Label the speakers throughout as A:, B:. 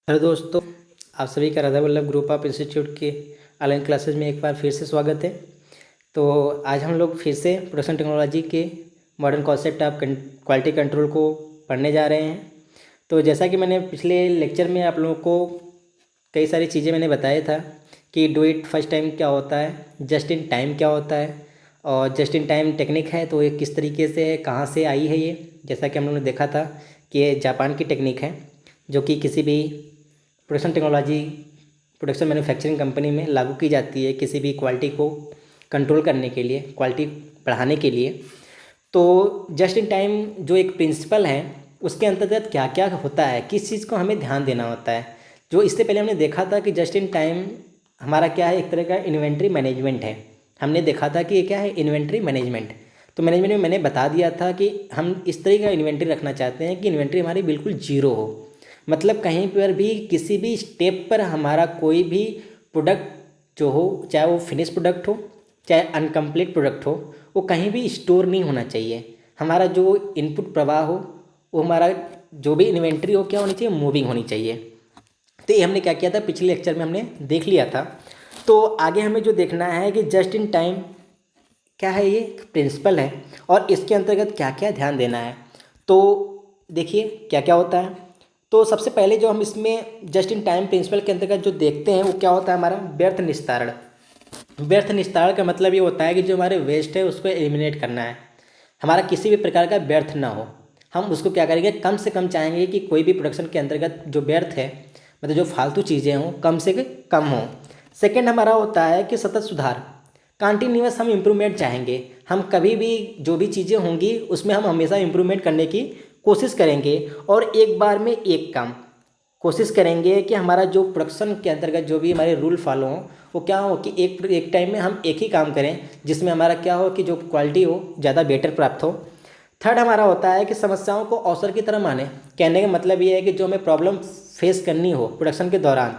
A: Hello दोस्तों, आप सभी का Radha Vallabh group of institute के ऑनलाइन क्लासेस में एक बार फिर से स्वागत है। तो आज हम लोग फिर से प्रोडक्शन टेक्नोलॉजी के modern concept of quality control को पढ़ने जा रहे हैं। तो जैसा कि मैंने पिछले लेक्चर में आप लोगों को कई सारी चीज़ें मैंने बताया था कि डू इट फर्स्ट टाइम क्या होता है, जस्ट इन टाइम क्या होता है और जस्ट इन टाइम टेक्निक है तो ये किस तरीके से है, कहाँ से आई है ये। जैसा कि हम लोगों ने देखा था कि ये जापान की टेक्निक है जो कि किसी भी production technology production manufacturing company में लागू की जाती है किसी भी क्वालिटी को कंट्रोल करने के लिए, क्वालिटी बढ़ाने के लिए। तो जस्ट इन टाइम जो एक प्रिंसिपल है उसके अंतर्गत क्या क्या होता है, किस चीज़ को हमें ध्यान देना होता है। जो इससे पहले हमने देखा था कि जस्ट इन टाइम हमारा क्या है, एक तरह का इन्वेंट्री मैनेजमेंट है। हमने देखा था कि ये क्या है, इन्वेंट्री मैनेजमेंट। तो मैनेजमेंट में मैंने बता दिया था कि हम इस तरह का इन्वेंट्री रखना चाहते हैं कि इन्वेंट्री हमारी बिल्कुल जीरो हो, मतलब कहीं पर भी किसी भी स्टेप पर हमारा कोई भी प्रोडक्ट जो हो, चाहे वो फिनिश प्रोडक्ट हो चाहे अनकम्प्लीट प्रोडक्ट हो, वो कहीं भी स्टोर नहीं होना चाहिए। हमारा जो इनपुट प्रवाह हो, वो हमारा जो भी इन्वेंट्री हो क्या होनी चाहिए, मूविंग होनी चाहिए। तो ये हमने क्या किया था, पिछले लेक्चर में हमने देख लिया था। तो आगे हमें जो देखना है कि जस्ट इन टाइम क्या है, ये प्रिंसिपल है और इसके अंतर्गत क्या क्या ध्यान देना है। तो देखिए क्या क्या होता है। तो सबसे पहले जो हम इसमें जस्ट इन टाइम प्रिंसिपल के अंतर्गत जो देखते हैं वो क्या होता है, हमारा व्यर्थ निस्तारण। व्यर्थ निस्तारण का मतलब ये होता है कि जो हमारे वेस्ट है उसको एलिमिनेट करना है, हमारा किसी भी प्रकार का व्यर्थ ना हो। हम उसको क्या करेंगे, कम से कम चाहेंगे कि कोई भी प्रोडक्शन के अंतर्गत जो व्यर्थ है, मतलब जो फालतू चीज़ें हों, कम से कम हों। सेकेंड हमारा होता है कि सतत सुधार, कंटिन्यूअस हम इम्प्रूवमेंट चाहेंगे। हम कभी भी जो भी चीज़ें होंगी उसमें हम हमेशा इम्प्रूवमेंट करने की कोशिश करेंगे और एक बार में एक काम कोशिश करेंगे कि हमारा जो प्रोडक्शन के अंतर्गत जो भी हमारे रूल फॉलो हों वो क्या हो कि एक टाइम में हम एक ही काम करें जिसमें हमारा क्या हो कि जो क्वालिटी हो ज़्यादा बेटर प्राप्त हो। थर्ड हमारा होता है कि समस्याओं को अवसर की तरह माने। कहने का मतलब ये है कि जो हमें प्रॉब्लम फेस करनी हो प्रोडक्शन के दौरान,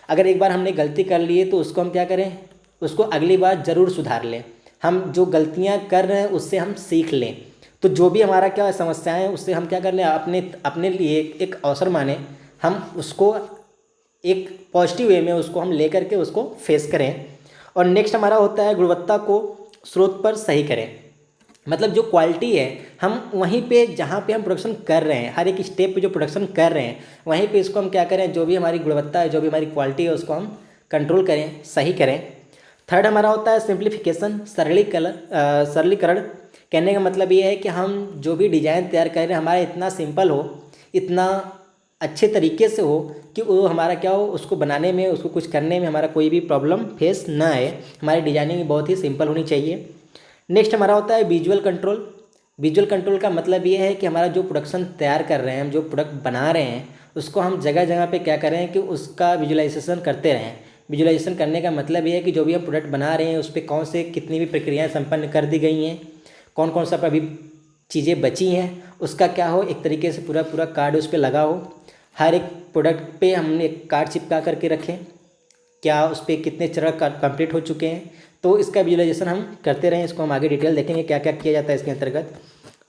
A: अगर एक बार हमने गलती कर ली है तो उसको हम क्या करें, उसको अगली बार ज़रूर सुधार लें। हम जो गलतियाँ कर रहे हैं उससे हम सीख लें। तो जो भी हमारा क्या समस्याएं हैं उससे हम क्या कर लें, अपने अपने लिए एक अवसर माने, हम उसको एक पॉजिटिव वे में उसको हम ले करके उसको फेस करें। और नेक्स्ट हमारा होता है गुणवत्ता को स्रोत पर सही करें। मतलब जो क्वालिटी है हम वहीं पे जहाँ पे हम प्रोडक्शन कर रहे हैं, हर एक स्टेप पे जो प्रोडक्शन कर रहे हैं वहीं पे इसको हम क्या करें, जो भी हमारी गुणवत्ता है, जो भी हमारी क्वालिटी है उसको हम कंट्रोल करें, सही करें। थर्ड हमारा होता है सिंप्लीफिकेशन, सरलीकरण। कहने का मतलब ये है कि हम जो भी डिज़ाइन तैयार कर रहे हैं हमारा इतना सिंपल हो, इतना अच्छे तरीके से हो कि वो हमारा क्या हो, उसको बनाने में, उसको कुछ करने में हमारा कोई भी प्रॉब्लम फेस ना आए। हमारी डिजाइनिंग बहुत ही सिंपल होनी चाहिए। नेक्स्ट हमारा होता है विजुअल कंट्रोल। विजुअल कंट्रोल का मतलब ये है कि हमारा जो प्रोडक्शन तैयार कर रहे हैं, हम जो प्रोडक्ट बना रहे हैं उसको हम जगह जगह पे क्या करें कि उसका विजुअलाइजेशन करते रहें। विजुअलाइजेशन करने का मतलब ये है कि जो भी हम प्रोडक्ट बना रहे हैं उस पर कौन से कितनी भी प्रक्रियाएं संपन्न कर दी गई हैं, कौन कौन सा अभी चीज़ें बची हैं, उसका क्या हो एक तरीके से पूरा पूरा कार्ड उस पर लगा हो। हर एक प्रोडक्ट पे हमने एक कार्ड चिपका करके रखें, क्या उस पर कितने चरण कंप्लीट हो चुके हैं। तो इसका विजुअलाइजेशन हम करते रहें। इसको हम आगे डिटेल देखेंगे क्या क्या किया जाता है इसके अंतर्गत।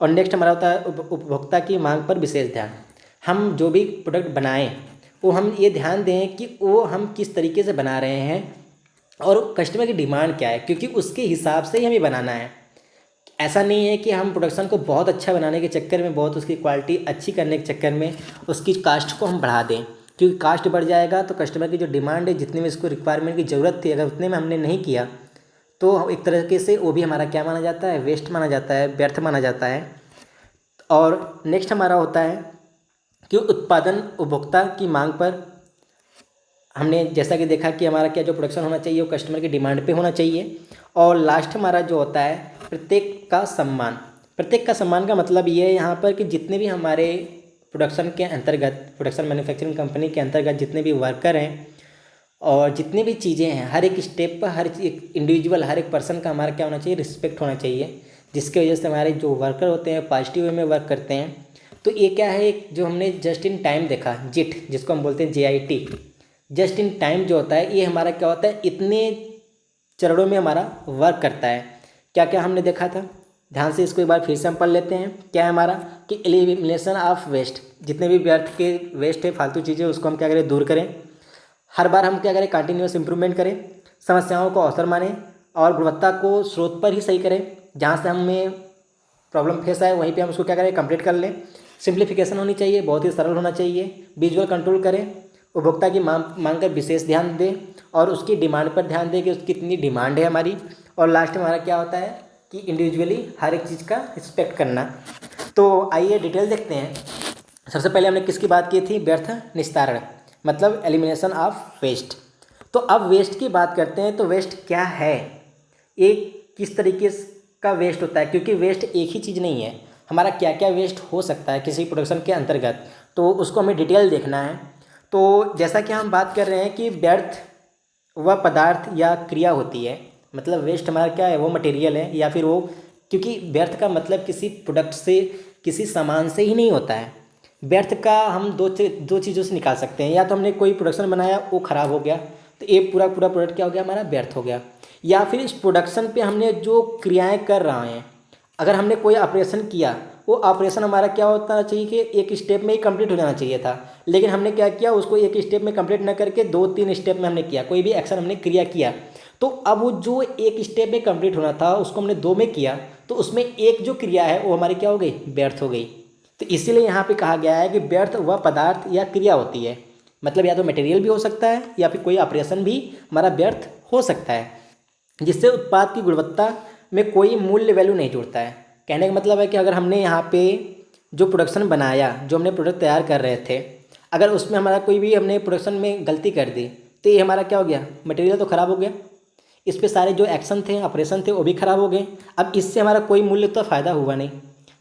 A: और नेक्स्ट हमारा होता है उपभोक्ता की मांग पर विशेष ध्यान। हम जो भी प्रोडक्ट बनाएं वो हम ये ध्यान दें कि वो हम किस तरीके से बना रहे हैं और कस्टमर की डिमांड क्या है, क्योंकि उसके हिसाब से ही हमें बनाना है। ऐसा नहीं है कि हम प्रोडक्शन को बहुत अच्छा बनाने के चक्कर में, बहुत उसकी क्वालिटी अच्छी करने के चक्कर में उसकी कास्ट को हम बढ़ा दें, क्योंकि कास्ट बढ़ जाएगा तो कस्टमर की जो डिमांड है, जितने में इसको रिक्वायरमेंट की ज़रूरत थी, अगर उतने में हमने नहीं किया तो एक तरीके से वो भी हमारा क्या माना जाता है, वेस्ट माना जाता है, व्यर्थ माना जाता है। और नेक्स्ट हमारा होता है कि उत्पादन उपभोक्ता की मांग पर, हमने जैसा कि देखा कि हमारा क्या जो प्रोडक्शन होना चाहिए वो कस्टमर की डिमांड पे होना चाहिए। और लास्ट हमारा जो होता है प्रत्येक का सम्मान। प्रत्येक का सम्मान का मतलब ये है यहाँ पर कि जितने भी हमारे प्रोडक्शन के अंतर्गत, प्रोडक्शन मैन्युफैक्चरिंग कंपनी के अंतर्गत जितने भी वर्कर हैं और जितनी भी चीज़ें हैं, हर एक स्टेप पर हर एक इंडिविजुअल, हर एक पर्सन का हमारा क्या होना चाहिए, रिस्पेक्ट होना चाहिए, जिसकी वजह से हमारे जो वर्कर होते हैं पॉजिटिव वे में वर्क करते हैं। तो ये क्या है, एक जो हमने जस्ट इन टाइम देखा, जिट जिसको हम बोलते हैं JIT, जस्ट इन टाइम जो होता है ये हमारा क्या होता है, इतने चरणों में हमारा वर्क करता है। क्या क्या हमने देखा था ध्यान से इसको एक बार फिर से हम पढ़ लेते हैं। क्या है हमारा कि एलिमिनेशन ऑफ वेस्ट, जितने भी व्यर्थ के वेस्ट है, फालतू चीज़ें, उसको हम क्या करें, दूर करें। हर बार हम क्या करें, कंटिन्यूस इंप्रूवमेंट करें, समस्याओं को अवसर मानें और गुणवत्ता को स्रोत पर ही सही करें। जहाँ से हमें प्रॉब्लम फेस आए वहीं पे हम उसको क्या करें, कंप्लीट कर लें। सिंप्लीफिकेशन होनी चाहिए, बहुत ही सरल होना चाहिए। विजुअल कंट्रोल करें, उपभोक्ता की मांग पर विशेष ध्यान दें और उसकी डिमांड पर ध्यान दें कि उसकी कितनी डिमांड है हमारी। और लास्ट में हमारा क्या होता है कि इंडिविजुअली हर एक चीज़ का रिस्पेक्ट करना। तो आइए डिटेल देखते हैं। सबसे पहले हमने किसकी बात की थी, व्यर्थ निस्तारण, मतलब एलिमिनेशन ऑफ वेस्ट। तो अब वेस्ट की बात करते हैं। तो वेस्ट क्या है, एक किस तरीके का वेस्ट होता है, क्योंकि वेस्ट एक ही चीज़ नहीं है, हमारा क्या क्या वेस्ट हो सकता है किसी प्रोडक्शन के अंतर्गत, तो उसको हमें डिटेल देखना है। तो जैसा कि हम बात कर रहे हैं कि व्यर्थ वह पदार्थ या क्रिया होती है, मतलब वेस्ट हमारा क्या है, वो मटेरियल है या फिर वो, क्योंकि व्यर्थ का मतलब किसी प्रोडक्ट से, किसी सामान से ही नहीं होता है। व्यर्थ का हम दो चीज़ों से निकाल सकते हैं, या तो हमने कोई प्रोडक्शन बनाया वो ख़राब हो गया तो ये पूरा प्रोडक्ट क्या हो गया, हमारा व्यर्थ हो गया। या फिर इस प्रोडक्शन पे हमने जो क्रियाएं कर रहे हैं, अगर हमने कोई ऑपरेशन किया, वो ऑपरेशन हमारा क्या होता चाहिए कि एक स्टेप में ही कंप्लीट हो जाना चाहिए था, लेकिन हमने क्या किया, उसको एक स्टेप में कंप्लीट ना करके 2-3 स्टेप में हमने किया, कोई भी एक्शन हमने क्रिया किया। तो अब वो जो एक स्टेप में कंप्लीट होना था उसको हमने 2 में किया, तो उसमें एक जो क्रिया है वो हमारी क्या हो गई, व्यर्थ हो गई। तो इसीलिए यहाँ पे कहा गया है कि व्यर्थ वह पदार्थ या क्रिया होती है, मतलब या तो मटेरियल भी हो सकता है या फिर कोई ऑपरेशन भी हमारा व्यर्थ हो सकता है, जिससे उत्पाद की गुणवत्ता में कोई मूल्य वैल्यू नहीं जुड़ता है। कहने का मतलब है कि अगर हमने यहाँ पे जो प्रोडक्शन बनाया, जो हमने प्रोडक्ट तैयार कर रहे थे, अगर उसमें हमारा कोई भी हमने प्रोडक्शन में गलती कर दी तो ये हमारा क्या हो गया, मटेरियल तो ख़राब हो गया, इस पे सारे जो एक्शन थे, ऑपरेशन थे, वो भी ख़राब हो गए। अब इससे हमारा कोई मूल्य तो फ़ायदा हुआ नहीं।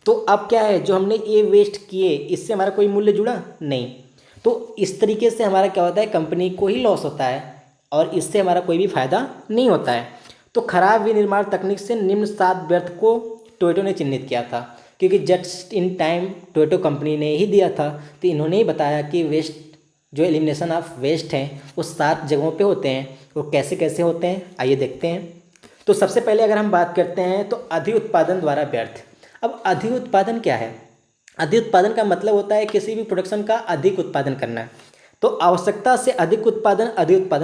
A: तो अब क्या है, जो हमने ये वेस्ट किए इससे हमारा कोई मूल्य जुड़ा नहीं। तो इस तरीके से हमारा क्या होता है, कंपनी को ही लॉस होता है और इससे हमारा कोई भी फ़ायदा नहीं होता है। तो खराब विनिर्माण तकनीक से निम्न 7 व्यर्थ को टोयोटो ने चिन्हित किया था, क्योंकि just in time Toyota company ने ही दिया था, तो इन्होंने ही बताया कि वेस्ट, जो एलिमिनेशन ऑफ वेस्ट हैं वो 7 जगहों पे होते हैं। वो कैसे कैसे होते हैं आइए देखते हैं। तो सबसे पहले अगर हम बात करते हैं तो अधिक उत्पादन द्वारा व्यर्थ। अब अधिक उत्पादन क्या है, अधिक उत्पादन का मतलब होता है किसी भी प्रोडक्शन का अधिक उत्पादन करना। तो आवश्यकता से अधिक उत्पादन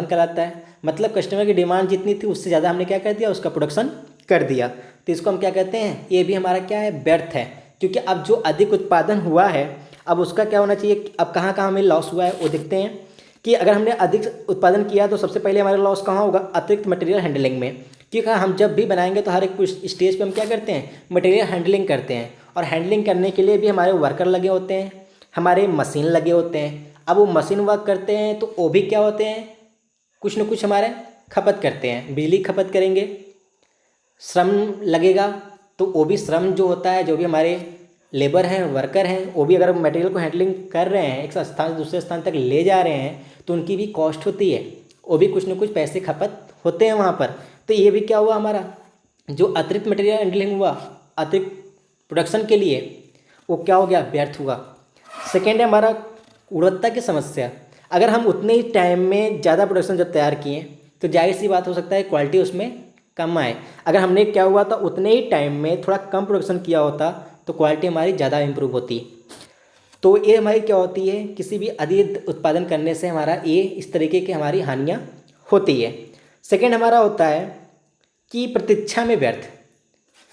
A: कहलाता है, मतलब कस्टमर की डिमांड जितनी थी उससे ज़्यादा हमने क्या कर दिया, उसका प्रोडक्शन कर दिया, तो इसको हम क्या कहते हैं, ये भी हमारा क्या है, व्यर्थ है। क्योंकि अब जो अधिक उत्पादन हुआ है अब उसका क्या होना चाहिए, अब कहाँ कहाँ हमें लॉस हुआ है वो देखते हैं। कि अगर हमने अधिक उत्पादन किया तो सबसे पहले हमारा लॉस कहाँ होगा, अतिरिक्त मटेरियल हैंडलिंग में। क्योंकि हम जब भी बनाएंगे तो हर एक स्टेज पे हम क्या करते हैं, मटेरियल हैंडलिंग करते हैं, और हैंडलिंग करने के लिए भी हमारे वर्कर लगे होते हैं, हमारे मशीन लगे होते हैं। अब वो मशीन वर्क करते हैं तो वो भी क्या होते हैं, कुछ न कुछ हमारे खपत करते हैं, बिजली खपत करेंगे, श्रम लगेगा, तो वो भी श्रम जो होता है, जो भी हमारे लेबर हैं, वर्कर हैं, वो भी अगर मटेरियल को हैंडलिंग कर रहे हैं, एक स्थान से दूसरे स्थान तक ले जा रहे हैं, तो उनकी भी कॉस्ट होती है, वो भी कुछ न कुछ पैसे खपत होते हैं वहाँ पर। तो ये भी क्या हुआ, हमारा जो अतिरिक्त मटेरियल हैंडलिंग हुआ अतिरिक्त प्रोडक्शन के लिए, वो क्या हो गया, व्यर्थ हुआ। सेकेंड है हमारा गुणवत्ता की समस्या। अगर हम उतने ही टाइम में ज़्यादा प्रोडक्शन जब तैयार किए तो जाहिर सी बात हो सकता है क्वालिटी उसमें कम आए। अगर हमने क्या हुआ था, उतने ही टाइम में थोड़ा कम प्रोडक्शन किया होता तो क्वालिटी हमारी ज़्यादा इम्प्रूव होती। तो ये हमारी क्या होती है, किसी भी अधिक उत्पादन करने से हमारा ये इस तरीके की हमारी हानियाँ होती है। सेकेंड हमारा होता है कि प्रतीक्षा में व्यर्थ।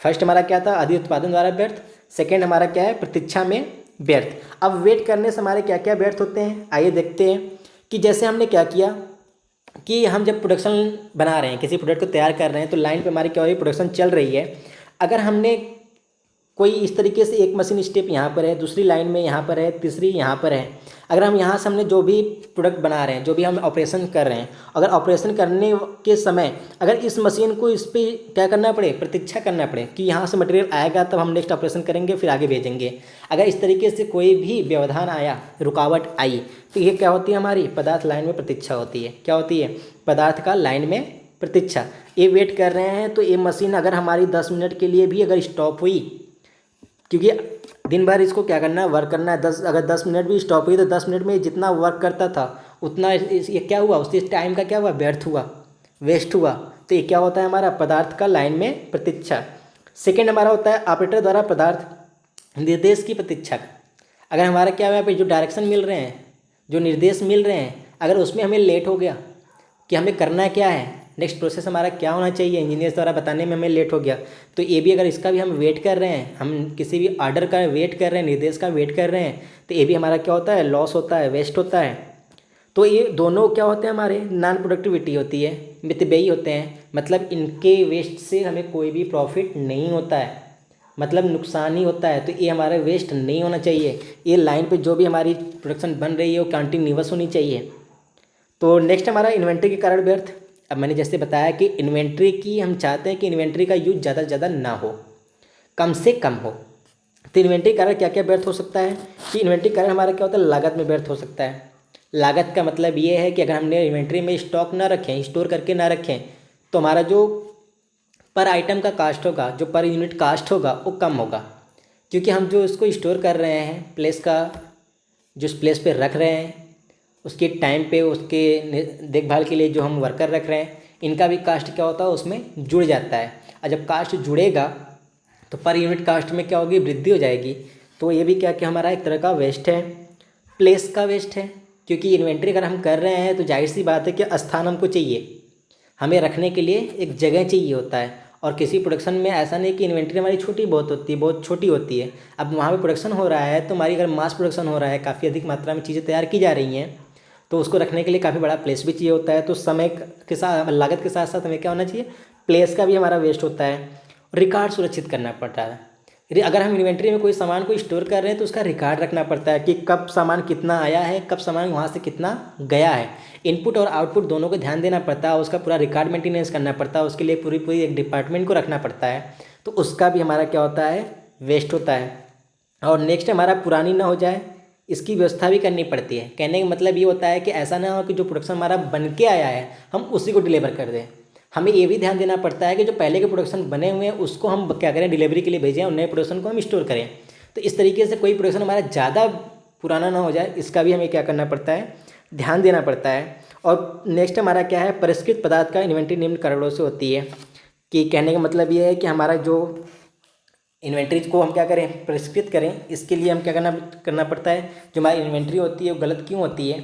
A: फर्स्ट हमारा क्या था, अधिक उत्पादन द्वारा व्यर्थ। सेकेंड हमारा क्या है, प्रतीक्षा में व्यर्थ। अब वेट करने से हमारे क्या क्या व्यर्थ होते हैं आइए देखते हैं। कि जैसे हमने क्या किया कि हम जब प्रोडक्शन बना रहे हैं, किसी प्रोडक्ट को तैयार कर रहे हैं, तो लाइन पे हमारी क्या हो रही है, प्रोडक्शन चल रही है। अगर हमने कोई इस तरीके से एक मशीन स्टेप यहाँ पर है, दूसरी लाइन में यहाँ पर है, तीसरी यहाँ पर है, अगर हम यहाँ से हमने जो भी प्रोडक्ट बना रहे हैं, जो भी हम ऑपरेशन कर रहे हैं, अगर ऑपरेशन करने के समय अगर इस मशीन को इस पर क्या करना पड़े, प्रतीक्षा करना पड़े कि यहाँ से मटेरियल आएगा तब हम नेक्स्ट ऑपरेशन करेंगे फिर आगे भेजेंगे, अगर इस तरीके से कोई भी व्यवधान आया, रुकावट आई, तो ये क्या होती है, हमारी पदार्थ लाइन में प्रतीक्षा होती है। क्या होती है, पदार्थ का लाइन में प्रतीक्षा। ये वेट कर रहे हैं तो ये मशीन अगर हमारी 10 मिनट के लिए भी अगर स्टॉप हुई, क्योंकि दिन भर इसको क्या करना है, वर्क करना है, अगर 10 मिनट भी स्टॉप हुई तो 10 मिनट में जितना वर्क करता था उतना ये क्या हुआ, उसके टाइम का क्या हुआ, व्यर्थ हुआ, वेस्ट हुआ। तो ये क्या होता है, हमारा पदार्थ का लाइन में प्रतीक्षा। सेकेंड हमारा होता है ऑपरेटर द्वारा पदार्थ निर्देश की प्रतीक्षा। अगर हमारा क्या हुआ पे जो डायरेक्शन मिल रहे हैं, जो निर्देश मिल रहे हैं, अगर उसमें हमें लेट हो गया कि हमें करना क्या है, नेक्स्ट प्रोसेस हमारा क्या होना चाहिए, इंजीनियर्स द्वारा बताने में हमें लेट हो गया, तो ये भी अगर इसका भी हम वेट कर रहे हैं, हम किसी भी ऑर्डर का वेट कर रहे हैं, निर्देश का वेट कर रहे हैं, तो ये भी हमारा क्या होता है, लॉस होता है, वेस्ट होता है। तो ये दोनों क्या होते हैं, हमारे नॉन प्रोडक्टिविटी होती है, मितव्ययी होते हैं। मतलब इनके वेस्ट से हमें कोई भी प्रॉफिट नहीं होता है, मतलब नुकसान ही होता है। तो ये हमारा वेस्ट नहीं होना चाहिए। ये लाइन पे जो भी हमारी प्रोडक्शन बन रही है वो कंटिन्यूअस होनी चाहिए। तो नेक्स्ट हमारा इन्वेंट्री के कारण व्यर्थ। अब मैंने जैसे बताया कि इन्वेंट्री की हम चाहते हैं कि इन्वेंट्री का यूज ज़्यादा से ज़्यादा ना हो, कम से कम हो। तो इन्वेंट्री कारण क्या क्या व्यर्थ हो सकता है कि इन्वेंट्री कारण हमारा क्या होता है, लागत में व्यर्थ हो सकता है। लागत का मतलब ये है कि अगर हमने इन्वेंट्री में स्टॉक ना रखें, स्टोर करके ना रखें, तो हमारा जो पर आइटम का कास्ट होगा, जो पर यूनिट कास्ट होगा वो कम होगा, क्योंकि हम जो इसको स्टोर कर रहे हैं, प्लेस का जिस प्लेस पे रख रहे हैं, उसके टाइम पे उसके देखभाल के लिए जो हम वर्कर रख रहे हैं, इनका भी कास्ट क्या होता है, उसमें जुड़ जाता है। और जब कास्ट जुड़ेगा तो पर यूनिट कास्ट में क्या होगी, वृद्धि हो जाएगी। तो ये भी क्या कि हमारा एक तरह का वेस्ट है, प्लेस का वेस्ट है। क्योंकि इन्वेंट्री अगर हम कर रहे हैं तो जाहिर सी बात है कि स्थान हमको चाहिए, हमें रखने के लिए एक जगह चाहिए होता है। और किसी प्रोडक्शन में ऐसा नहीं कि इन्वेंट्री हमारी छोटी बहुत होती है, बहुत छोटी होती है। अब वहाँ पे प्रोडक्शन हो रहा है तो हमारी अगर मास प्रोडक्शन हो रहा है, काफ़ी अधिक मात्रा में चीज़ें तैयार की जा रही हैं, तो उसको रखने के लिए काफ़ी बड़ा प्लेस भी चाहिए होता है। तो समय के साथ, लागत के साथ साथ हमें क्या होना चाहिए, प्लेस का भी हमारा वेस्ट होता है। रिकॉर्ड सुरक्षित करना पड़ता है। अगर हम इन्वेंट्री में कोई सामान को स्टोर कर रहे हैं तो उसका रिकॉर्ड रखना पड़ता है कि कब सामान कितना आया है, कब सामान वहाँ से कितना गया है। इनपुट और आउटपुट दोनों को ध्यान देना पड़ता है, उसका पूरा रिकॉर्ड मेंटेनेंस करना पड़ता है, उसके लिए पूरी एक डिपार्टमेंट को रखना पड़ता है। तो उसका भी हमारा क्या होता है, वेस्ट होता है। और नेक्स्ट हमारा पुरानी ना हो जाए, इसकी व्यवस्था भी करनी पड़ती है। कहने का मतलब ये होता है कि ऐसा ना हो कि जो प्रोडक्शन हमारा बन के आया है हम उसी को डिलीवर कर दें। हमें ये भी ध्यान देना पड़ता है कि जो पहले के प्रोडक्शन बने हुए हैं उसको हम क्या करें, डिलीवरी के लिए भेजें, और नए प्रोडक्शन को हम स्टोर करें। तो इस तरीके से कोई प्रोडक्शन हमारा ज़्यादा पुराना ना हो जाए, इसका भी हमें क्या करना पड़ता है, ध्यान देना पड़ता है। और नेक्स्ट हमारा क्या है, परिष्कृत पदार्थ का इन्वेंट्री निम्न कारणों से होती है। कि कहने का मतलब ये है कि हमारा जो इन्वेंट्रीज को हम क्या करें, परिष्कृत करें, इसके लिए हम क्या करना पड़ता है। जो हमारी इन्वेंट्री होती है वो गलत क्यों होती है,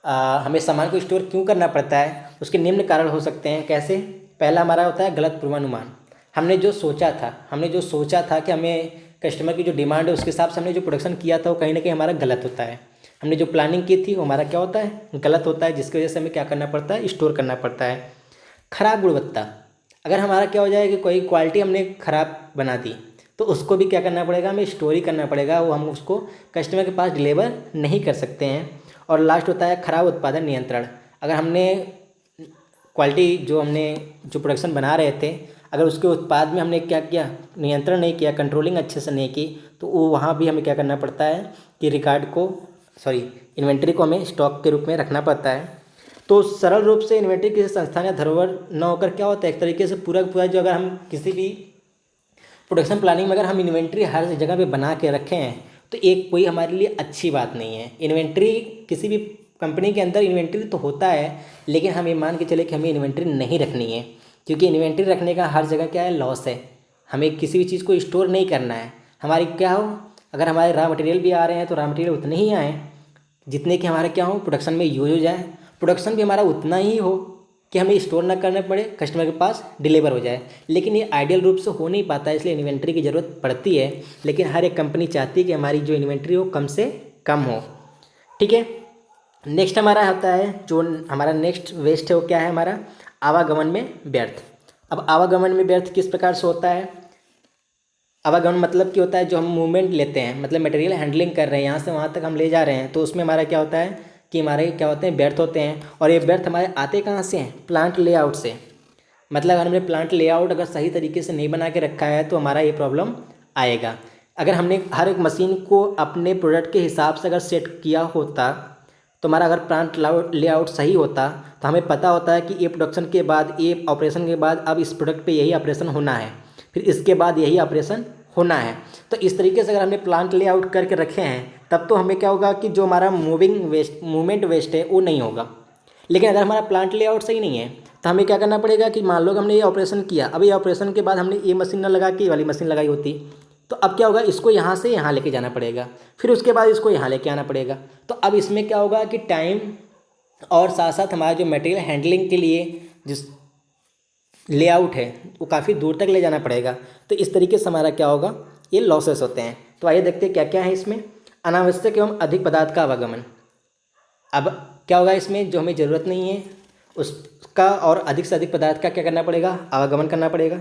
A: हमें सामान को स्टोर क्यों करना पड़ता है, उसके निम्न कारण हो सकते हैं। कैसे, पहला हमारा होता है गलत पूर्वानुमान। हमने जो सोचा था कि हमें कस्टमर की जो डिमांड है उसके हिसाब से हमने जो प्रोडक्शन किया था वो कहीं ना कहीं हमारा गलत होता है। हमने जो प्लानिंग की थी वो हमारा क्या होता है, गलत होता है, जिसकी वजह से हमें क्या करना पड़ता है, स्टोर करना पड़ता है। खराब गुणवत्ता, अगर हमारा क्या हो जाए कि कोई क्वालिटी हमने ख़राब बना दी तो उसको भी क्या करना पड़ेगा, हमें स्टोरी करना पड़ेगा, वो हम उसको कस्टमर के पास डिलीवर नहीं कर सकते हैं। और लास्ट होता है खराब उत्पादन नियंत्रण। अगर हमने क्वालिटी जो प्रोडक्शन बना रहे थे, अगर उसके उत्पाद में हमने क्या किया, नियंत्रण नहीं किया, कंट्रोलिंग अच्छे से नहीं की, तो वो वहाँ भी हमें क्या करना पड़ता है कि इन्वेंट्री को हमें स्टॉक के रूप में रखना पड़ता है। तो सरल रूप से इन्वेंट्री किसी संस्थान या धरोहर न होकर क्या होता है, एक तरीके से पूरा जो अगर हम किसी भी प्रोडक्शन प्लानिंग में अगर हम इन्वेंट्री हर जगह पे बना के रखे हैं तो एक कोई हमारे लिए अच्छी बात नहीं है। इन्वेंट्री किसी भी कंपनी के अंदर इन्वेंट्री तो होता है, लेकिन हम ये मान के चले कि हमें इन्वेंट्री नहीं रखनी है, क्योंकि इन्वेंट्री रखने का हर जगह क्या है, लॉस है। हमें किसी भी चीज़ को स्टोर नहीं करना है। हमारी क्या हो, अगर हमारे रॉ मटेरियल भी आ रहे हैं तो रॉ मटेरियल उतने ही आएँ जितने कि हमारे क्या हो, प्रोडक्शन में यूज हो जाए। प्रोडक्शन भी हमारा उतना ही हो कि हमें स्टोर ना करना पड़े, कस्टमर के पास डिलीवर हो जाए। लेकिन ये आइडियल रूप से हो नहीं पाता है, इसलिए इन्वेंट्री की ज़रूरत पड़ती है। लेकिन हर एक कंपनी चाहती है कि हमारी जो इन्वेंट्री हो कम से कम हो। ठीक है, नेक्स्ट हमारा होता है, जो हमारा नेक्स्ट वेस्ट है वो क्या है, हमारा आवागमन में व्यर्थ। अब आवागमन में व्यर्थ किस प्रकार से होता है, आवागमन मतलब क्या होता है, जो हम मूवमेंट लेते हैं, मतलब मटेरियल हैंडलिंग कर रहे हैं, यहाँ से वहाँ तक हम ले जा रहे हैं, तो उसमें हमारा क्या होता है कि हमारे क्या होते हैं, व्यर्थ होते हैं। और ये व्यर्थ हमारे आते कहाँ से हैं, प्लांट लेआउट से। मतलब अगर हमने प्लांट लेआउट अगर सही तरीके से नहीं बना के रखा है तो हमारा ये प्रॉब्लम आएगा। अगर हमने हर एक मशीन को अपने प्रोडक्ट के हिसाब से अगर सेट किया होता, तो हमारा अगर प्लांट लेआउट सही होता तो हमें पता होता है कि ये प्रोडक्शन के बाद, ये ऑपरेशन के बाद अब इस प्रोडक्ट पे यही ऑपरेशन होना है, फिर इसके बाद यही ऑपरेशन होना है। तो इस तरीके से अगर हमने प्लांट लेआउट करके रखे हैं तब तो हमें क्या होगा कि जो हमारा मूवमेंट वेस्ट है वो नहीं होगा। लेकिन अगर हमारा प्लांट लेआउट सही नहीं है तो हमें क्या करना पड़ेगा कि मान लो कि हमने ये ऑपरेशन किया, अब ये ऑपरेशन के बाद हमने ये मशीन ना लगा के ये वाली मशीन लगाई होती, तो अब क्या होगा, इसको यहाँ से यहाँ लेके जाना पड़ेगा, फिर उसके बाद इसको यहाँ लेके आना पड़ेगा। तो अब इसमें क्या होगा कि टाइम और साथ साथ हमारा जो मटेरियल हैंडलिंग के लिए जिस लेआउट है वो काफ़ी दूर तक ले जाना पड़ेगा। तो इस तरीके से हमारा क्या होगा, ये लॉसेस होते हैं। तो आइए देखते हैं क्या क्या है इसमें। अनावश्यक एवं अधिक पदार्थ का आवागमन। अब क्या होगा इसमें, जो हमें ज़रूरत नहीं है उसका और अधिक से अधिक पदार्थ का क्या करना पड़ेगा, आवागमन करना पड़ेगा।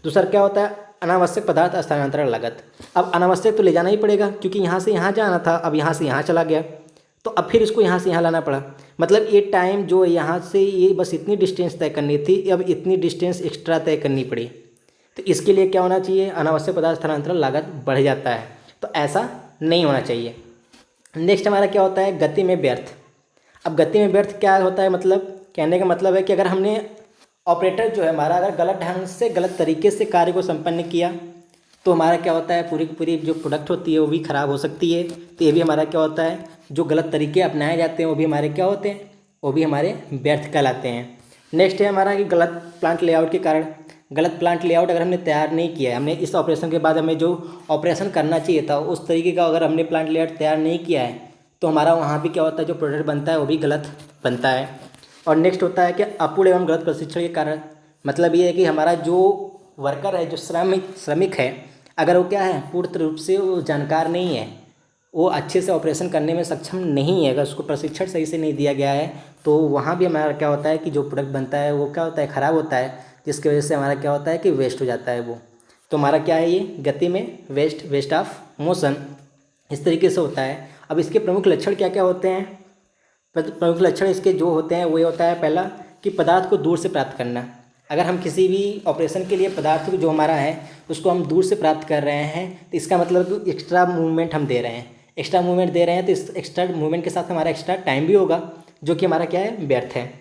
A: दूसरा क्या होता है, अनावश्यक पदार्थ स्थानांतरण लागत। अब अनावश्यक तो ले जाना ही पड़ेगा क्योंकि यहाँ से यहाँ जाना था, अब यहाँ से यहाँ चला गया, तो अब फिर इसको यहाँ से यहाँ लाना पड़ा। मतलब ये टाइम जो यहाँ से ये बस इतनी डिस्टेंस तय करनी थी, अब इतनी डिस्टेंस एक्स्ट्रा तय करनी पड़ी। तो इसके लिए क्या होना चाहिए, अनावश्यक पदार्थ स्थानांतरण लागत बढ़ जाता है, तो ऐसा नहीं होना चाहिए। नेक्स्ट हमारा क्या होता है, गति में व्यर्थ। अब गति में व्यर्थ क्या होता है, मतलब कहने का मतलब है कि अगर हमने ऑपरेटर जो है हमारा अगर गलत ढंग से गलत तरीके से कार्य को संपन्न किया तो हमारा क्या होता है, पूरी की पूरी जो प्रोडक्ट होती है वो भी ख़राब हो सकती है। तो ये भी हमारा क्या होता है, जो गलत तरीके अपनाए जाते हैं वो भी हमारे क्या होते हैं, वो भी हमारे व्यर्थ कहलाते हैं। नेक्स्ट है हमारा कि गलत प्लांट लेआउट के कारण। गलत प्लांट लेआउट अगर हमने तैयार नहीं किया है, हमने इस ऑपरेशन के बाद हमें जो ऑपरेशन करना चाहिए था उस तरीके का अगर हमने प्लांट लेआउट तैयार नहीं किया है तो हमारा वहाँ भी क्या होता है, जो प्रोडक्ट बनता है वो भी गलत बनता है। और नेक्स्ट होता है कि अपूर्ण एवं गलत प्रशिक्षण के कारण। मतलब ये है कि हमारा जो वर्कर है, जो श्रमिक है, अगर वो क्या है, पूर्ण रूप से वो जानकार नहीं है, वो अच्छे से ऑपरेशन करने में सक्षम नहीं है, अगर उसको प्रशिक्षण सही से नहीं दिया गया है तो वहाँ भी हमारा क्या होता है कि जो प्रोडक्ट बनता है वो क्या होता है, ख़राब होता है, जिसकी वजह से हमारा क्या होता है कि वेस्ट हो जाता है वो। तो हमारा क्या है, ये गति में वेस्ट ऑफ मोशन इस तरीके से होता है। अब इसके प्रमुख लक्षण क्या क्या होते हैं, प्रमुख लक्षण इसके जो होते हैं वो होता है, पहला कि पदार्थ को दूर से प्राप्त करना। अगर हम किसी भी ऑपरेशन के लिए पदार्थ जो हमारा है उसको हम दूर से प्राप्त कर रहे हैं तो इसका मतलब एक्स्ट्रा मूवमेंट हम दे रहे हैं, एक्स्ट्रा मूवमेंट दे रहे हैं तो इस एक्स्ट्रा मूवमेंट के साथ हमारा एक्स्ट्रा टाइम भी होगा जो कि हमारा क्या है, व्यर्थ है।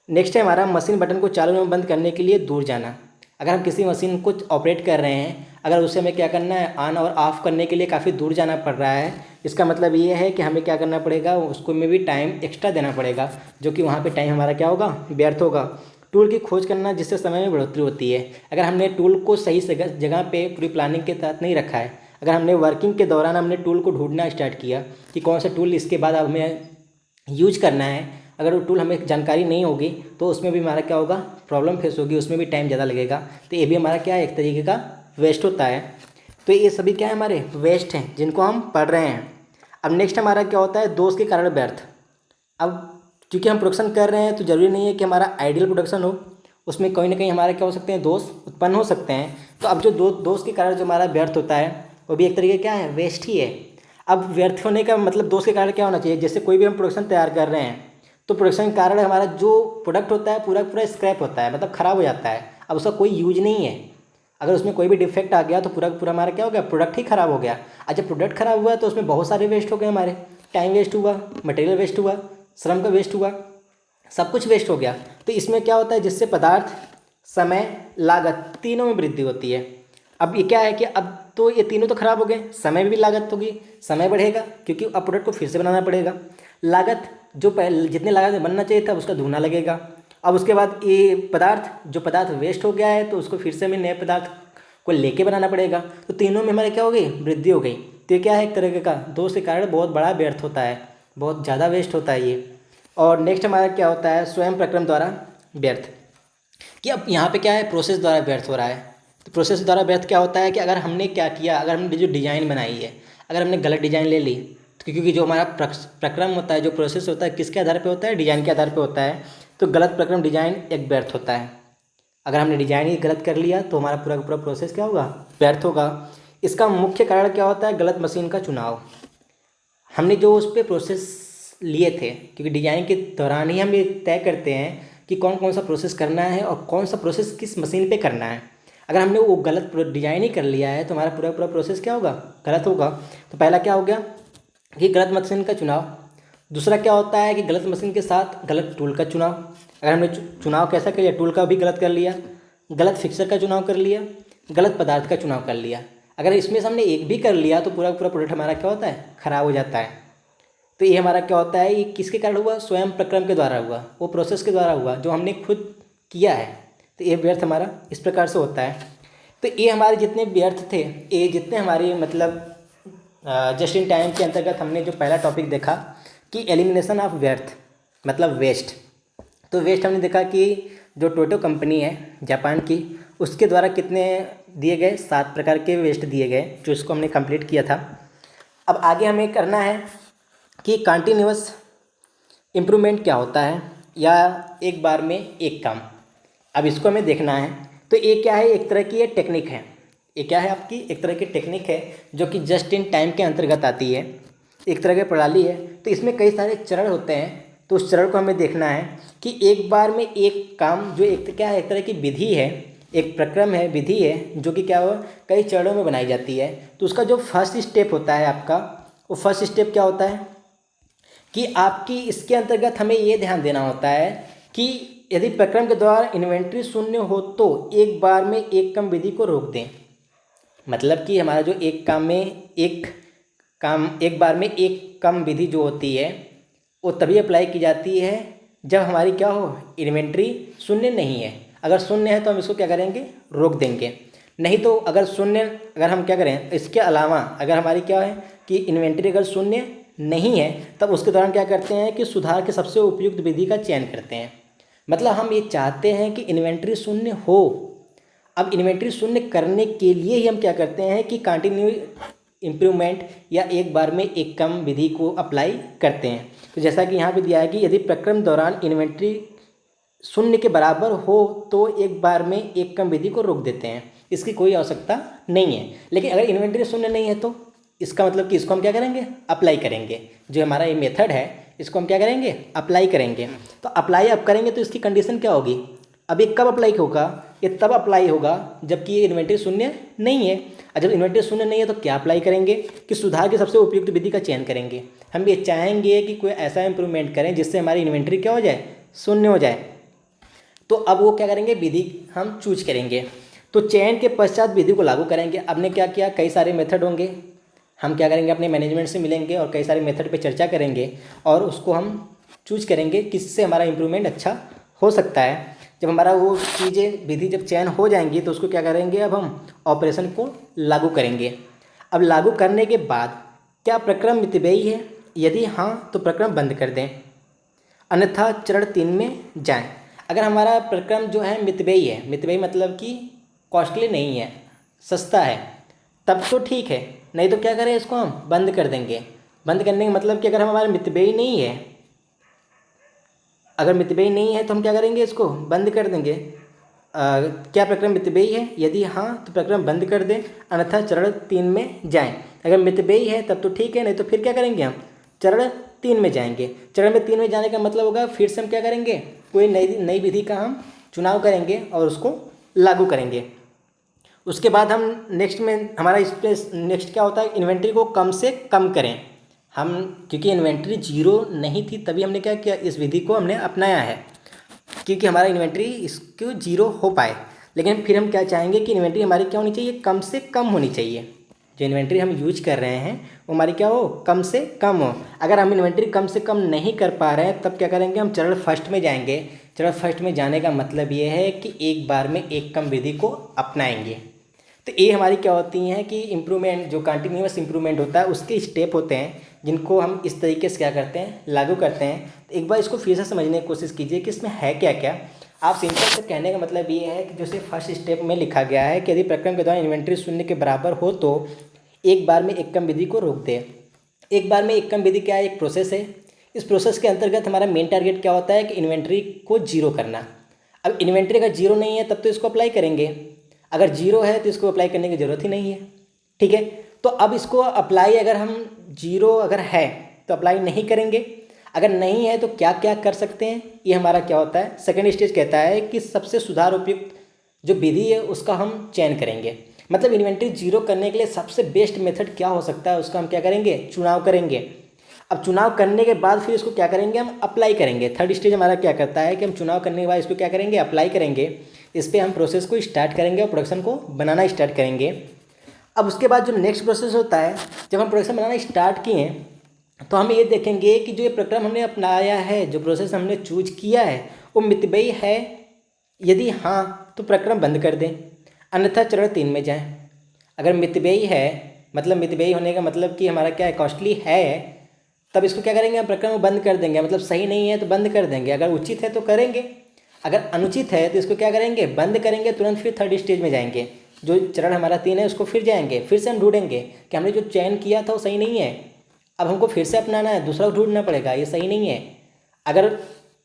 A: नेक्स्ट है हमारा मशीन बटन को चालू एवं बंद करने के लिए दूर जाना। अगर हम किसी मशीन को ऑपरेट कर रहे हैं, अगर उसे हमें क्या करना है, ऑन और ऑफ करने के लिए काफ़ी दूर जाना पड़ रहा है, इसका मतलब ये है कि हमें क्या करना पड़ेगा, उसको में भी टाइम एक्स्ट्रा देना पड़ेगा, जो कि वहाँ पे टाइम हमारा क्या होगा, व्यर्थ होगा। टूल की खोज करना जिससे समय में बढ़ोतरी होती है। अगर हमने टूल को सही जगह पे पूरी प्लानिंग के तहत नहीं रखा है, अगर हमने वर्किंग के दौरान हमने टूल को ढूंढना स्टार्ट किया कि कौन सा टूल इसके बाद हमें यूज करना है, अगर वो टूल हमें जानकारी नहीं होगी तो उसमें भी हमारा क्या होगा, प्रॉब्लम फेस होगी, उसमें भी टाइम ज़्यादा लगेगा। तो ये भी हमारा क्या है, एक तरीके का वेस्ट होता है। तो ये सभी क्या है, हमारे वेस्ट हैं जिनको हम पढ़ रहे हैं। अब नेक्स्ट हमारा क्या होता है, दोष के कारण व्यर्थ। अब क्योंकि हम प्रोडक्शन कर रहे हैं तो ज़रूरी नहीं है कि हमारा आइडियल प्रोडक्शन हो, उसमें कहीं ना कहीं हमारे क्या हो सकते हैं, दोष उत्पन्न हो सकते हैं। तो अब जो दोष के कारण जो हमारा व्यर्थ होता है वो भी एक तरीके क्या है, वेस्ट ही है। अब व्यर्थ होने का मतलब दोष के कारण क्या होना चाहिए, जैसे कोई भी हम प्रोडक्शन तैयार कर रहे हैं तो प्रोडक्शन के कारण हमारा जो प्रोडक्ट होता है पूरा पूरा स्क्रैप होता है, मतलब ख़राब हो जाता है, अब उसका कोई यूज नहीं है। अगर उसमें कोई भी डिफेक्ट आ गया तो पूरा पूरा हमारा क्या हो गया, प्रोडक्ट ही ख़राब हो गया। अच्छा, प्रोडक्ट ख़राब हुआ तो उसमें बहुत सारे वेस्ट हो गए, हमारे टाइम वेस्ट हुआ, मटेरियल वेस्ट हुआ, श्रम का वेस्ट हुआ, सब कुछ वेस्ट हो गया। तो इसमें क्या होता है, जिससे पदार्थ, समय, लागत तीनों में वृद्धि होती है। अब ये क्या है कि अब तो ये तीनों तो खराब हो गए, समय में भी लागत होगी, समय बढ़ेगा क्योंकि अब प्रोडक्ट को फिर से बनाना पड़ेगा। लागत जो पहले जितने लागत में बनना चाहिए था उसका दुगना लगेगा। अब उसके बाद ये जो पदार्थ वेस्ट हो गया है तो उसको फिर से हमें नए पदार्थ को लेके बनाना पड़ेगा। तो तीनों में हमारे क्या हो गई, वृद्धि हो गई। तो ये क्या है, एक तरह का दोष के कारण बहुत बड़ा व्यर्थ होता है, बहुत ज़्यादा वेस्ट होता है ये। और नेक्स्ट हमारा क्या होता है, स्वयं प्रक्रम द्वारा व्यर्थ। कि अब यहाँ पे क्या है, प्रोसेस द्वारा व्यर्थ हो रहा है। तो प्रोसेस द्वारा व्यर्थ क्या होता है कि अगर हमने क्या किया, अगर हमने जो डिज़ाइन बनाई है, अगर हमने गलत डिज़ाइन ले ली, तो क्योंकि जो हमारा प्रक्रम होता है, जो प्रोसेस होता है, किसके आधार पे होता है, डिज़ाइन के आधार पे होता है। तो गलत प्रक्रम डिज़ाइन एक व्यर्थ होता है। अगर हमने डिज़ाइन ही गलत कर लिया तो हमारा पूरा का पूरा प्रोसेस क्या होगा, व्यर्थ होगा। इसका मुख्य कारण क्या होता है, गलत मशीन का चुनाव। हमने जो उस पर प्रोसेस लिए थे, क्योंकि डिजाइन के दौरान ही हम ये तय करते हैं कि कौन कौन सा प्रोसेस करना है और कौन सा प्रोसेस किस मशीन पे करना है। अगर हमने वो गलत डिजाइन ही कर लिया है तो हमारा पूरा पूरा प्रोसेस क्या होगा, गलत होगा। तो पहला क्या हो गया कि गलत मशीन का चुनाव। दूसरा क्या होता है कि गलत मशीन के साथ गलत टूल का चुनाव। अगर हमने चुनाव कैसा कर लिया, टूल का भी गलत कर लिया, गलत फिक्सर का चुनाव कर लिया, गलत पदार्थ का चुनाव कर लिया। अगर इसमें से हमने एक भी कर लिया तो पूरा पूरा प्रोडक्ट हमारा क्या होता है, ख़राब हो जाता है। तो ये हमारा क्या होता है, ये किसके कारण हुआ, स्वयं प्रक्रम के द्वारा हुआ, वो प्रोसेस के द्वारा हुआ जो हमने खुद किया है तो ये व्यर्थ हमारा इस प्रकार से होता है। तो ये हमारे जितने व्यर्थ थे, ये जितने हमारे मतलब जस्ट इन टाइम के अंतर्गत हमने जो पहला टॉपिक देखा कि एलिमिनेशन ऑफ व्यर्थ मतलब वेस्ट। तो वेस्ट हमने देखा कि जो टोटो कंपनी है जापान की, उसके द्वारा कितने दिए गए, 7 प्रकार के वेस्ट दिए गए, जो इसको हमने कंप्लीट किया था। अब आगे हमें करना है कि कंटिन्यूअस इम्प्रूवमेंट क्या होता है, या एक बार में एक काम। अब इसको हमें देखना है। तो ये क्या है, एक तरह की ये टेक्निक है। ये क्या है आपकी, एक तरह की टेक्निक है जो कि जस्ट इन टाइम के अंतर्गत आती है, एक तरह की प्रणाली है। तो इसमें कई सारे चरण होते हैं, तो उस चरण को हमें देखना है कि एक बार में एक काम, जो एक क्या है, एक तरह की विधि है, एक प्रक्रम है, विधि है, जो कि क्या हो कई चरणों में बनाई जाती है। तो उसका जो फर्स्ट स्टेप होता है आपका, वो फर्स्ट स्टेप क्या होता है कि आपकी इसके अंतर्गत हमें ये ध्यान देना होता है कि यदि प्रक्रम के द्वारा इन्वेंट्री शून्य हो तो एक बार में एक कम विधि को रोक दें। मतलब कि हमारा जो एक बार में एक कम विधि जो होती है वो तभी अप्लाई की जाती है जब हमारी क्या हो, इन्वेंट्री शून्य नहीं है। अगर शून्य है तो हम इसको क्या करेंगे, रोक देंगे। नहीं तो अगर हम क्या करें, इसके अलावा अगर हमारी क्या है कि इन्वेंट्री अगर शून्य नहीं है, तब उसके दौरान क्या करते हैं कि सुधार के सबसे उपयुक्त विधि का चयन करते हैं। मतलब हम ये चाहते हैं कि इन्वेंट्री शून्य हो। अब इन्वेंट्री शून्य करने के लिए ही हम क्या करते हैं कि कंटिन्यू इम्प्रूवमेंट या एक बार में एक कम विधि को अप्लाई करते हैं। तो जैसा कि यहाँ पे दिया है कि यदि प्रक्रम दौरान इन्वेंट्री शून्य के बराबर हो तो एक बार में एक कम विधि को रोक देते हैं, इसकी कोई आवश्यकता नहीं है। लेकिन अगर इन्वेंट्री शून्य नहीं है तो इसका मतलब कि इसको हम क्या करेंगे, अप्लाई करेंगे। जो हमारा ये मेथड है इसको हम क्या करेंगे, अप्लाई करेंगे। तो अप्लाई अब करेंगे तो इसकी कंडीशन क्या होगी, अब ये कब अप्लाई होगा, ये तब अप्लाई होगा जबकि ये इन्वेंट्री शून्य नहीं है। और जब इन्वेंट्री शून्य नहीं है तो क्या अप्लाई करेंगे कि सुधार की सबसे उपयुक्त विधि का चयन करेंगे। हम ये चाहेंगे कि कोई ऐसा इंप्रूवमेंट करें जिससे हमारी इन्वेंट्री क्या हो जाए, शून्य हो जाए। तो अब वो क्या करेंगे, विधि हम चूज करेंगे। तो चयन के पश्चात विधि को लागू करेंगे। अब ने क्या किया, कई सारे मेथड होंगे, हम क्या करेंगे अपने मैनेजमेंट से मिलेंगे और कई सारे मेथड पे चर्चा करेंगे और उसको हम चूज करेंगे किससे हमारा इम्प्रूवमेंट अच्छा हो सकता है। जब हमारा वो चीज़ें विधि जब चयन हो जाएंगी तो उसको क्या करेंगे, अब हम ऑपरेशन को लागू करेंगे। अब लागू करने के बाद क्या प्रक्रम मितव्ययी है, यदि हाँ तो प्रक्रम बंद कर दें, अन्यथा चरण 3 में जाएं। अगर हमारा प्रक्रम जो है मितव्ययी है, मितव्ययी मतलब कि कॉस्टली नहीं है, सस्ता है, तब तो ठीक है। नहीं तो क्या करें, इसको हम बंद कर देंगे। बंद करने का मतलब कि अगर हमारा मितव्ययी नहीं है, अगर मितव्ययी नहीं है तो हम क्या करेंगे, इसको बंद कर देंगे। क्या प्रक्रम मितव्ययी है, यदि हाँ तो प्रक्रम बंद कर दें, अन्यथा चरण 3 में जाएं। अगर मितव्ययी है तब तो ठीक है, नहीं तो फिर क्या करेंगे, हम चरण 3 में जाएंगे। चरण में 3 में जाने का मतलब होगा फिर से हम क्या करेंगे, कोई नई विधि का हम चुनाव करेंगे और उसको लागू करेंगे। उसके बाद हम नेक्स्ट में हमारा इस पे नेक्स्ट क्या होता है, इन्वेंट्री को कम से कम करें। हम क्योंकि इन्वेंट्री जीरो नहीं थी तभी हमने क्या किया, इस विधि को हमने अपनाया है क्योंकि हमारा इन्वेंट्री इसको जीरो हो पाए। लेकिन फिर हम क्या चाहेंगे कि इन्वेंट्री हमारी क्या होनी चाहिए, कम से कम होनी चाहिए। जो इन्वेंट्री हम यूज कर रहे हैं वो हमारी क्या हो, कम से कम हो। अगर हम इन्वेंट्री कम से कम नहीं कर पा रहे हैं तब क्या करेंगे, हम चरण फर्स्ट में जाएंगे। चरण फर्स्ट में जाने का मतलब ये है कि एक बार में एक कम विधि को अपनाएंगे। तो ये हमारी क्या होती हैं कि इम्प्रूवमेंट, जो कंटिन्यूअस इम्प्रूवमेंट होता है उसके स्टेप होते हैं जिनको हम इस तरीके से क्या करते हैं, लागू करते हैं। तो एक बार इसको फिर से समझने की कोशिश कीजिए कि इसमें है क्या क्या। आप सिंपल से कहने का मतलब ये है कि जैसे फर्स्ट स्टेप में लिखा गया है कि यदि प्रक्रम के दौरान इन्वेंट्री शून्य के बराबर हो तो एक बार में एक कम विधि को रोक दे। एक बार में एक कम विधि क्या है, एक प्रोसेस है। इस प्रोसेस के अंतर्गत हमारा मेन टारगेट क्या होता है कि इन्वेंट्री को जीरो करना। अब इन्वेंट्री अगर जीरो नहीं है तब तो इसको अप्लाई करेंगे, अगर जीरो है तो इसको अप्लाई करने की ज़रूरत ही नहीं है। ठीक है, तो अब इसको अप्लाई, अगर हम जीरो अगर है तो अप्लाई नहीं करेंगे, अगर नहीं है तो क्या क्या कर सकते हैं, ये हमारा क्या होता है, सेकंड स्टेज कहता है कि सबसे सुधार उपयुक्त जो विधि है उसका हम चयन करेंगे। मतलब इन्वेंट्री जीरो करने के लिए सबसे बेस्ट मेथड क्या हो सकता है उसका हम क्या करेंगे, चुनाव करेंगे। अब चुनाव करने के बाद फिर इसको क्या करेंगे, हम अप्लाई करेंगे। थर्ड स्टेज हमारा क्या करता है कि हम चुनाव करने के बाद इसको क्या करेंगे, अप्लाई करेंगे। इस पर हम प्रोसेस को स्टार्ट करेंगे और प्रोडक्शन को बनाना स्टार्ट करेंगे। अब उसके बाद जो नेक्स्ट प्रोसेस होता है, जब हम प्रोडक्शन बनाना स्टार्ट किए तो हम ये देखेंगे कि जो ये प्रक्रम हमने अपनाया है, जो प्रोसेस हमने चूज किया है वो मितव्ययी है यदि हाँ तो प्रक्रम बंद कर दें, अन्यथा चरण 3 में जाएं। अगर मितव्ययी है, मतलब मितव्ययी होने का मतलब कि हमारा क्या है, कॉस्टली है, तब इसको क्या करेंगे, प्रक्रम बंद कर देंगे। मतलब सही नहीं है तो बंद कर देंगे, अगर उचित है तो करेंगे, अगर अनुचित है तो इसको क्या करेंगे, बंद करेंगे, तुरंत फिर थर्ड स्टेज में जाएंगे। जो चरण हमारा 3 है उसको फिर जाएंगे, फिर से हम ढूंढेंगे कि हमने जो चयन किया था वो सही नहीं है, अब हमको फिर से अपनाना है, दूसरा ढूंढना पड़ेगा, ये सही नहीं है। अगर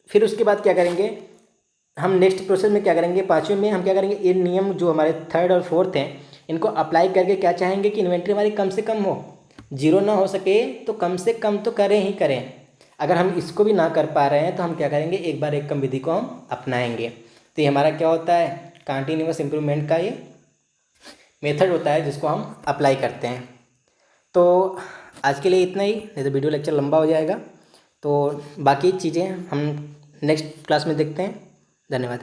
A: फिर उसके बाद क्या करेंगे, हम नेक्स्ट प्रोसेस में क्या करेंगे, 5वें में हम क्या करेंगे, ये नियम जो हमारे 3rd और 4th हैं इनको अप्लाई करके क्या चाहेंगे कि इन्वेंट्री हमारी कम से कम हो, 0 ना हो सके तो कम से कम तो करें ही करें। अगर हम इसको भी ना कर पा रहे हैं तो हम क्या करेंगे, एक बार एक कम विधि को हम अपनाएंगे। तो ये हमारा क्या होता है, कंटिन्यूअस इम्प्रूवमेंट का ये मेथड होता है जिसको हम अप्लाई करते हैं। तो आज के लिए इतना ही, नहीं तो वीडियो लेक्चर लंबा हो जाएगा। तो बाकी चीज़ें हम नेक्स्ट क्लास में देखते हैं। धन्यवाद।